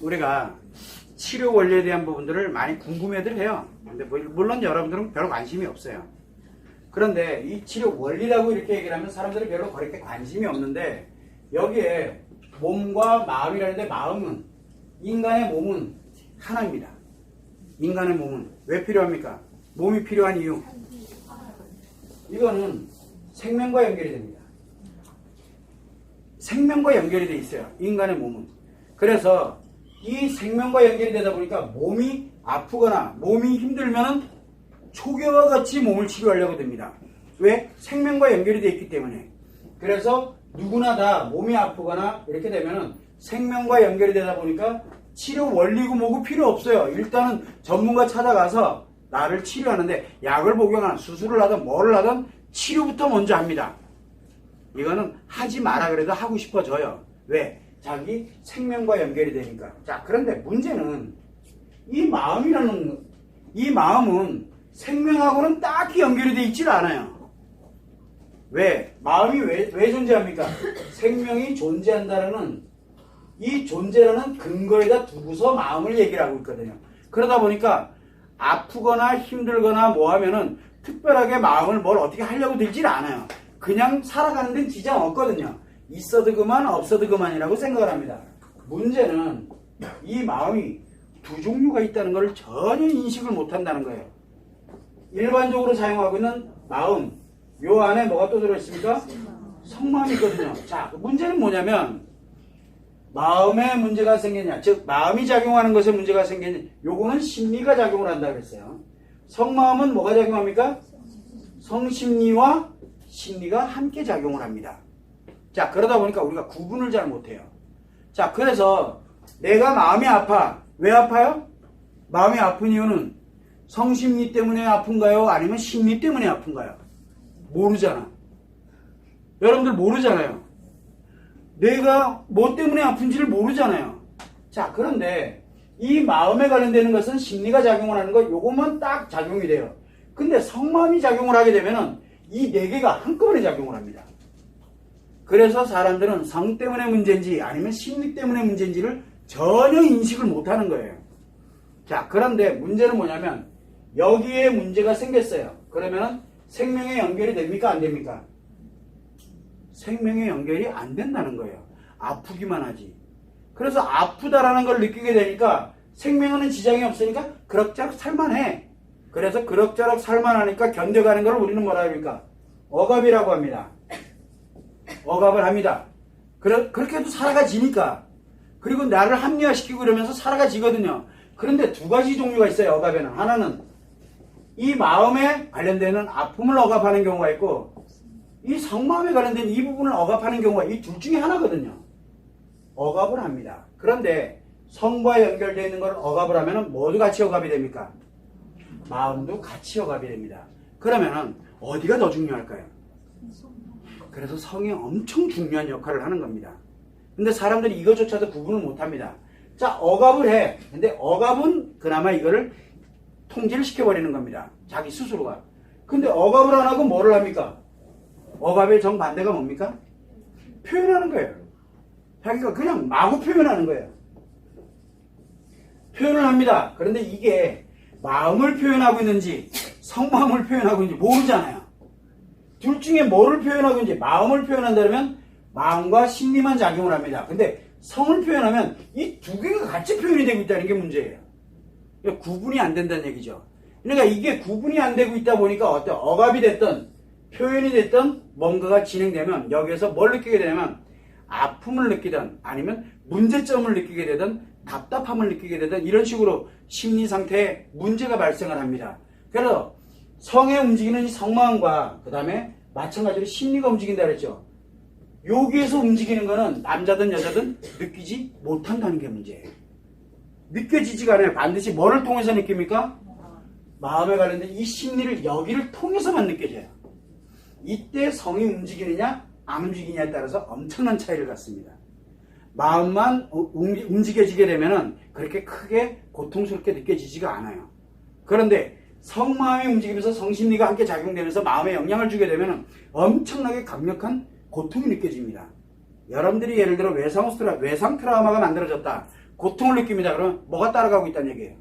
우리가 치료 원리에 대한 부분들을 많이 궁금해들 해요. 근데 물론 여러분들은 별로 관심이 없어요. 그런데 이 치료 원리라고 이렇게 얘기를 하면 사람들이 별로 그렇게 관심이 없는데, 여기에 몸과 마음이라는데, 마음은, 인간의 몸은 하나입니다. 인간의 몸은 왜 필요합니까? 몸이 필요한 이유. 이거는 생명과 연결이 됩니다. 생명과 연결이 돼 있어요. 인간의 몸은. 그래서 이 생명과 연결이 되다 보니까 몸이 아프거나 몸이 힘들면은 초기와 같이 몸을 치료하려고 됩니다. 왜? 생명과 연결이 되어 있기 때문에. 그래서 누구나 다 몸이 아프거나 이렇게 되면은 생명과 연결이 되다 보니까 치료 원리고 뭐고 필요 없어요. 일단은 전문가 찾아가서 나를 치료하는데, 약을 복용하든 수술을 하든 뭐를 하든 치료부터 먼저 합니다. 이거는 하지 마라 그래도 하고 싶어져요. 왜? 자기 생명과 연결이 되니까. 자, 그런데 문제는 이 마음은 생명하고는 딱히 연결이 되어 있질 않아요. 왜? 마음이 왜 존재합니까? 생명이 존재한다는 이 존재라는 근거에다 두고서 마음을 얘기를 하고 있거든요. 그러다 보니까 아프거나 힘들거나 뭐 하면은 특별하게 마음을 뭘 어떻게 하려고 들질 않아요. 그냥 살아가는 데는 지장 없거든요. 있어도 그만 없어도 그만이라고 생각을 합니다. 문제는 이 마음이 두 종류가 있다는 걸 전혀 인식을 못한다는 거예요. 일반적으로 사용하고 있는 마음, 요 안에 뭐가 또 들어있습니까? 성마음이 있거든요. 자, 문제는 뭐냐면 마음에 문제가 생겼냐, 즉 마음이 작용하는 것에 문제가 생겼냐, 요거는 심리가 작용을 한다 그랬어요. 성마음은 뭐가 작용합니까? 성심리와 심리가 함께 작용을 합니다. 자, 그러다 보니까 우리가 구분을 잘 못해요. 자, 그래서 내가 마음이 아파. 왜 아파요? 마음이 아픈 이유는 성심리 때문에 아픈가요? 아니면 심리 때문에 아픈가요? 모르잖아. 여러분들 모르잖아요. 내가 뭐 때문에 아픈지를 모르잖아요. 자, 그런데 이 마음에 관련되는 것은 심리가 작용을 하는 거, 요것만 딱 작용이 돼요. 근데 성마음이 작용을 하게 되면은 이 네 개가 한꺼번에 작용을 합니다. 그래서 사람들은 성 때문에 문제인지 아니면 심리 때문에 문제인지를 전혀 인식을 못하는 거예요. 자, 그런데 문제는 뭐냐면 여기에 문제가 생겼어요. 그러면은 생명에 연결이 됩니까? 안 됩니까? 생명에 연결이 안 된다는 거예요. 아프기만 하지. 그래서 아프다라는 걸 느끼게 되니까 생명에는 지장이 없으니까 그럭저럭 살만해. 그래서 그럭저럭 살만하니까 견뎌가는 걸 우리는 뭐라 합니까? 억압이라고 합니다. 억압을 합니다. 그렇게 해도 살아가지니까. 그리고 나를 합리화시키고 그러면서 살아가지거든요. 그런데 두 가지 종류가 있어요. 억압에는. 하나는 이 마음에 관련되는 아픔을 억압하는 경우가 있고, 이 성마음에 관련된 이 부분을 억압하는 경우가 이 둘 중에 하나거든요. 억압을 합니다. 그런데 성과 연결되어 있는 걸 억압을 하면 모두 같이 억압이 됩니까? 마음도 같이 억압이 됩니다. 그러면 어디가 더 중요할까요? 그래서 성이 엄청 중요한 역할을 하는 겁니다. 근데 사람들이 이것조차도 구분을 못합니다. 자, 억압을 해. 근데 억압은 그나마 이거를 통제를 시켜버리는 겁니다. 자기 스스로가. 근데 억압을 안 하고 뭐를 합니까? 억압의 정반대가 뭡니까? 표현하는 거예요. 자기가 그냥 마구 표현하는 거예요. 표현을 합니다. 그런데 이게 마음을 표현하고 있는지 성마음을 표현하고 있는지 모르잖아요. 둘 중에 뭐를 표현하고 있는지, 마음을 표현한다면 마음과 심리만 작용을 합니다. 근데 성을 표현하면 이 두 개가 같이 표현이 되고 있다는 게 문제예요. 그러니까 구분이 안 된다는 얘기죠. 그러니까 이게 구분이 안 되고 있다 보니까 어떤 억압이 됐든 표현이 됐든 뭔가가 진행되면 여기에서 뭘 느끼게 되냐면 아픔을 느끼든 아니면 문제점을 느끼게 되든 답답함을 느끼게 되든 이런 식으로 심리 상태에 문제가 발생을 합니다. 그래서 성에 움직이는 이 성마음과 그 다음에 마찬가지로 심리가 움직인다 그랬죠. 여기에서 움직이는 거는 남자든 여자든 느끼지 못한다는 게 문제예요. 느껴지지가 않아요. 반드시 뭐를 통해서 느낍니까? 마음에 관련된 이 심리를 여기를 통해서만 느껴져요. 이때 성이 움직이느냐 안 움직이냐에 따라서 엄청난 차이를 갖습니다. 마음만 움직여지게 되면은 그렇게 크게 고통스럽게 느껴지지가 않아요. 그런데 성마음이 움직이면서 성심리가 함께 작용되면서 마음에 영향을 주게 되면은 엄청나게 강력한 고통이 느껴집니다. 여러분들이 예를 들어 외상 트라우마가 만들어졌다. 고통을 느낍니다. 그러면 뭐가 따라가고 있다는 얘기예요?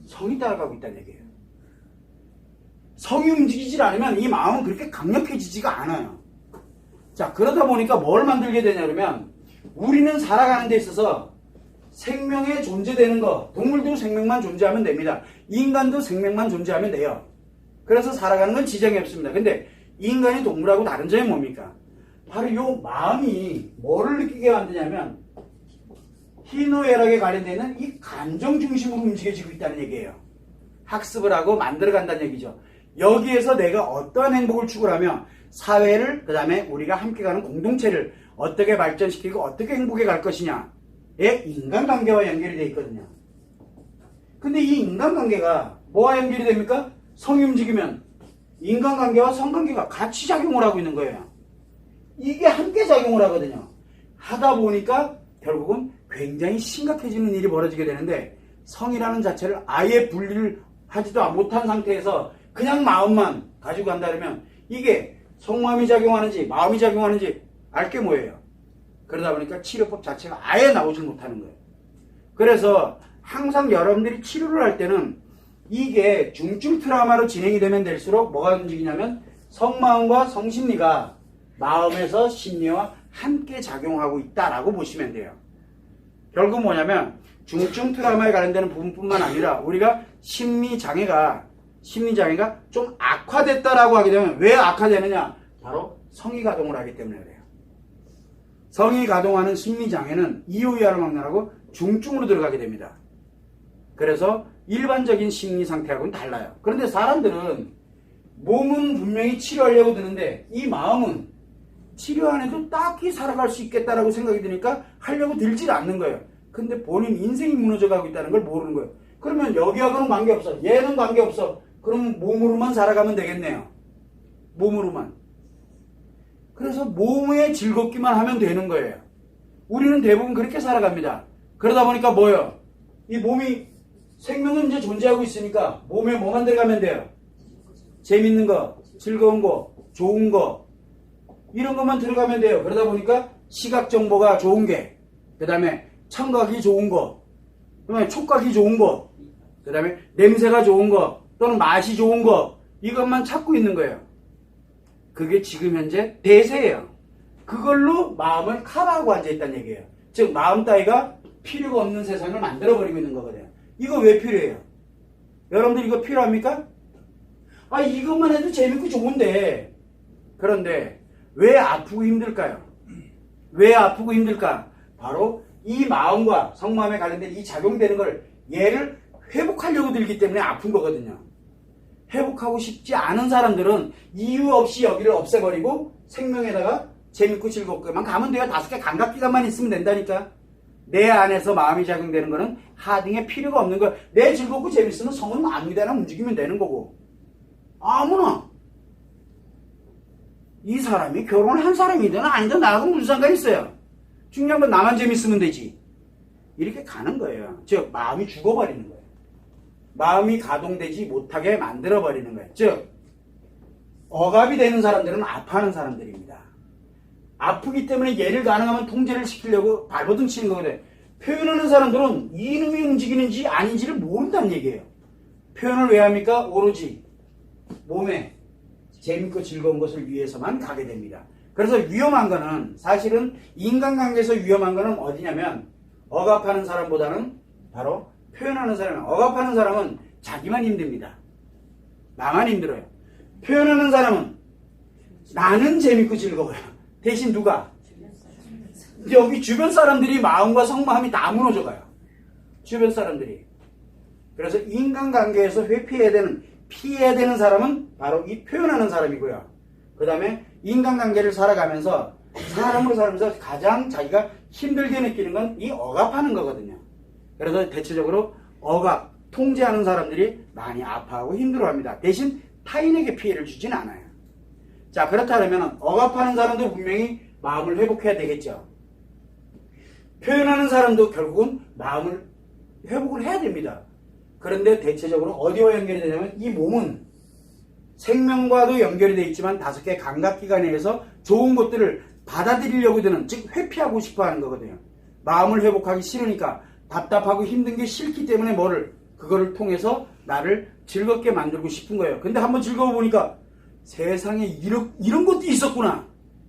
성이 따라가고 있다는 얘기예요. 성이 움직이질 않으면 이 마음은 그렇게 강력해지지가 않아요. 자, 그러다 보니까 뭘 만들게 되냐 그러면 우리는 살아가는 데 있어서 생명에 존재되는 거, 동물도 생명만 존재하면 됩니다. 인간도 생명만 존재하면 돼요. 그래서 살아가는 건 지장이 없습니다. 근데 인간이 동물하고 다른 점이 뭡니까? 바로 이 마음이 뭐를 느끼게 만드냐면 희노애락에 관련되는 이 감정 중심으로 움직여지고 있다는 얘기예요. 학습을 하고 만들어간다는 얘기죠. 여기에서 내가 어떠한 행복을 추구하며 사회를, 그 다음에 우리가 함께 가는 공동체를 어떻게 발전시키고 어떻게 행복해 갈 것이냐에 인간관계와 연결이 되어 있거든요. 근데 이 인간관계가 뭐와 연결이 됩니까? 성이 움직이면 인간관계와 성관계가 같이 작용을 하고 있는 거예요. 이게 함께 작용을 하거든요. 하다 보니까 결국은 굉장히 심각해지는 일이 벌어지게 되는데 성이라는 자체를 아예 분리를 하지도 못한 상태에서 그냥 마음만 가지고 간다면 이게 속마음이 작용하는지 마음이 작용하는지 알게 뭐예요. 그러다 보니까 치료법 자체가 아예 나오지 못하는 거예요. 그래서 항상 여러분들이 치료를 할 때는 이게 중증 트라우마로 진행이 되면 될수록 뭐가 움직이냐면 성마음과 성심리가 마음에서 심리와 함께 작용하고 있다라고 보시면 돼요. 결국 뭐냐면 중증 트라우마에 관련되는 부분뿐만 아니라 우리가 심리장애가 좀 악화됐다라고 하게 되면 왜 악화되느냐? 바로 성이 가동을 하기 때문에 그래요. 성이 가동하는 심리장애는 이효이하를 막론하고 중증으로 들어가게 됩니다. 그래서 일반적인 심리 상태하고는 달라요. 그런데 사람들은 몸은 분명히 치료하려고 드는데 이 마음은 치료 안 해도 딱히 살아갈 수 있겠다라고 생각이 드니까 하려고 들질 않는 거예요. 근데 본인 인생이 무너져가고 있다는 걸 모르는 거예요. 그러면 여기하고는 관계없어. 얘는 관계없어. 그럼 몸으로만 살아가면 되겠네요. 몸으로만. 그래서 몸에 즐겁기만 하면 되는 거예요. 우리는 대부분 그렇게 살아갑니다. 그러다 보니까 뭐예요? 이 몸이 생명은 이제 존재하고 있으니까 몸에 뭐만 들어가면 돼요? 재밌는 거, 즐거운 거, 좋은 거 이런 것만 들어가면 돼요. 그러다 보니까 시각 정보가 좋은 게, 그 다음에 청각이 좋은 거, 그 다음에 촉각이 좋은 거, 그 다음에 냄새가 좋은 거 또는 맛이 좋은 거 이것만 찾고 있는 거예요. 그게 지금 현재 대세예요. 그걸로 마음을 커버하고 앉아있다는 얘기예요. 즉 마음 따위가 필요가 없는 세상을 만들어버리고 있는 거거든요. 이거 왜 필요해요? 여러분들 이거 필요합니까? 아 이것만 해도 재밌고 좋은데 그런데 왜 아프고 힘들까요? 왜 아프고 힘들까? 바로 이 마음과 성마음에 관련된 이 작용되는 걸 얘를 회복하려고 들기 때문에 아픈 거거든요. 회복하고 싶지 않은 사람들은 이유 없이 여기를 없애버리고 생명에다가 재밌고 즐겁고만 가면 돼요. 5개 감각기관만 있으면 된다니까. 내 안에서 마음이 작용되는 거는 하등에 필요가 없는 거야. 내 즐겁고 재밌으면 성은 아무 데나 움직이면 되는 거고. 아무나. 이 사람이 결혼을 한 사람이든 아니든 나하고 무슨 상관이 있어요. 중요한 건 나만 재밌으면 되지. 이렇게 가는 거예요. 즉 마음이 죽어버리는 거예요. 마음이 가동되지 못하게 만들어버리는 거예요. 즉 억압이 되는 사람들은 아파하는 사람들입니다. 아프기 때문에 얘를 가능하면 통제를 시키려고 발버둥 치는 거거든요. 표현하는 사람들은 이놈이 움직이는지 아닌지를 모른다는 얘기예요. 표현을 왜 합니까? 오로지 몸에 재밌고 즐거운 것을 위해서만 가게 됩니다. 그래서 위험한 거는 사실은 인간관계에서 위험한 거는 어디냐면 억압하는 사람보다는 바로 표현하는 사람. 억압하는 사람은 자기만 힘듭니다. 나만 힘들어요. 표현하는 사람은 나는 재밌고 즐거워요. 대신 누가? 여기 주변 사람들이 마음과 성마음이 다 무너져가요. 주변 사람들이. 그래서 인간관계에서 회피해야 되는, 피해야 되는 사람은 바로 이 표현하는 사람이고요. 그 다음에 인간관계를 살아가면서 사람으로 살면서 가장 자기가 힘들게 느끼는 건 이 억압하는 거거든요. 그래서 대체적으로 억압, 통제하는 사람들이 많이 아파하고 힘들어합니다. 대신 타인에게 피해를 주진 않아요. 자, 그렇다면 억압하는 사람도 분명히 마음을 회복해야 되겠죠. 표현하는 사람도 결국은 마음을 회복을 해야 됩니다. 그런데 대체적으로 어디와 연결이 되냐면 이 몸은 생명과도 연결이 되어 있지만 5개 감각기관에 의해서 좋은 것들을 받아들이려고 드는, 즉 회피하고 싶어 하는 거거든요. 마음을 회복하기 싫으니까 답답하고 힘든 게 싫기 때문에 그거를 통해서 나를 즐겁게 만들고 싶은 거예요. 근데 한번 즐거워 보니까 세상에 이런 것도 있었구나.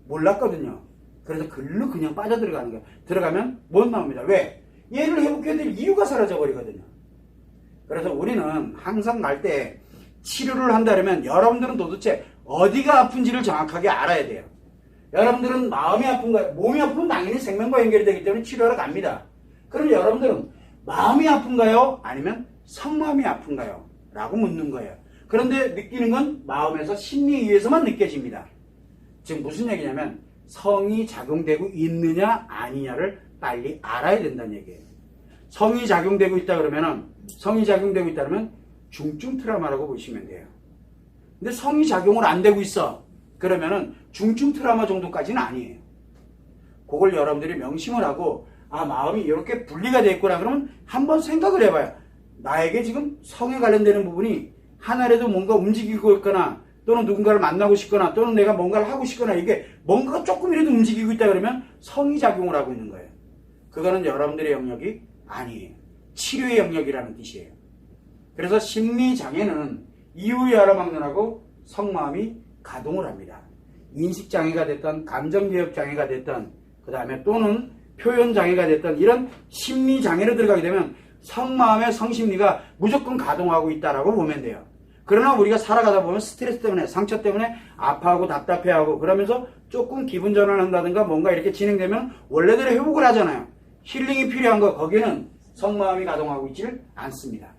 몰랐거든요. 그래서 글로 그냥 빠져들어가는 거예요. 들어가면 못 나옵니다. 왜? 얘를 회복해야 될 이유가 사라져 버리거든요. 그래서 우리는 항상 갈 때 치료를 한다면 여러분들은 도대체 어디가 아픈지를 정확하게 알아야 돼요. 여러분들은 마음이 아픈가요? 몸이 아프면 당연히 생명과 연결이 되기 때문에 치료하러 갑니다. 그럼 여러분들은 마음이 아픈가요? 아니면 성마음이 아픈가요? 라고 묻는 거예요. 그런데 느끼는 건 마음에서 심리에 의해서만 느껴집니다. 지금 무슨 얘기냐면 성이 작용되고 있느냐 아니냐를 빨리 알아야 된다는 얘기예요. 성이 작용되고 있다 그러면 중증 트라우마라고 보시면 돼요. 근데 성이 작용을 안 되고 있어. 그러면은 중증 트라우마 정도까지는 아니에요. 그걸 여러분들이 명심을 하고 마음이 이렇게 분리가 되어 있구나 그러면 한번 생각을 해봐요. 나에게 지금 성에 관련되는 부분이 하나라도 뭔가 움직이고 있거나 또는 누군가를 만나고 싶거나 또는 내가 뭔가를 하고 싶거나 이게 뭔가가 조금이라도 움직이고 있다 그러면 성이 작용을 하고 있는 거예요. 그거는 여러분들의 영역이 아니에요. 치료의 영역이라는 뜻이에요. 그래서 심리장애는 이유에 알아막론하고 성마음이 가동을 합니다. 인식장애가 됐던 감정기억장애가 됐던 그 다음에 또는 표현장애가 됐던 이런 심리장애로 들어가게 되면 성마음의 성심리가 무조건 가동하고 있다라고 보면 돼요. 그러나 우리가 살아가다 보면 스트레스 때문에 상처 때문에 아파하고 답답해하고 그러면서 조금 기분 전환한다든가 뭔가 이렇게 진행되면 원래대로 회복을 하잖아요. 힐링이 필요한 거 거기는 성마음이 가동하고 있지를 않습니다.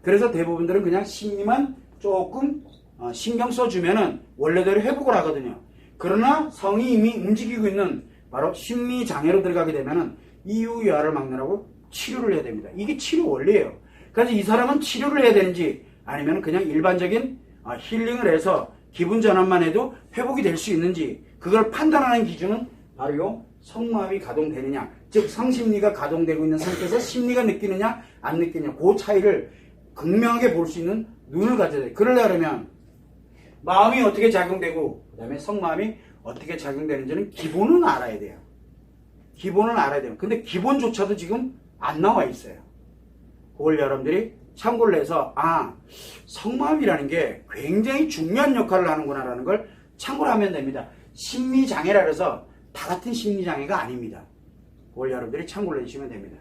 그래서 대부분들은 그냥 심리만 조금 신경 써주면은 원래대로 회복을 하거든요. 그러나 성이 이미 움직이고 있는 바로 심리장애로 들어가게 되면은 이유야를 막느라고 치료를 해야 됩니다. 이게 치료 원리예요. 그래서 이 사람은 치료를 해야 되는지 아니면 그냥 일반적인 힐링을 해서 기분 전환만 해도 회복이 될 수 있는지 그걸 판단하는 기준은 바로 요 성마음이 가동되느냐 즉 성심리가 가동되고 있는 상태에서 심리가 느끼느냐 안 느끼느냐 그 차이를 극명하게 볼 수 있는 눈을 가져야 돼요. 그러려면 마음이 어떻게 작용되고 그 다음에 성마음이 어떻게 작용되는지는 기본은 알아야 돼요. 기본은 알아야 돼요. 근데 기본조차도 지금 안 나와 있어요. 그걸 여러분들이 참고를 해서 성마음이라는 게 굉장히 중요한 역할을 하는구나 라는 걸 참고를 하면 됩니다. 심리장애라 해서 다 같은 심리장애가 아닙니다. 그걸 여러분들이 참고를 해주시면 됩니다.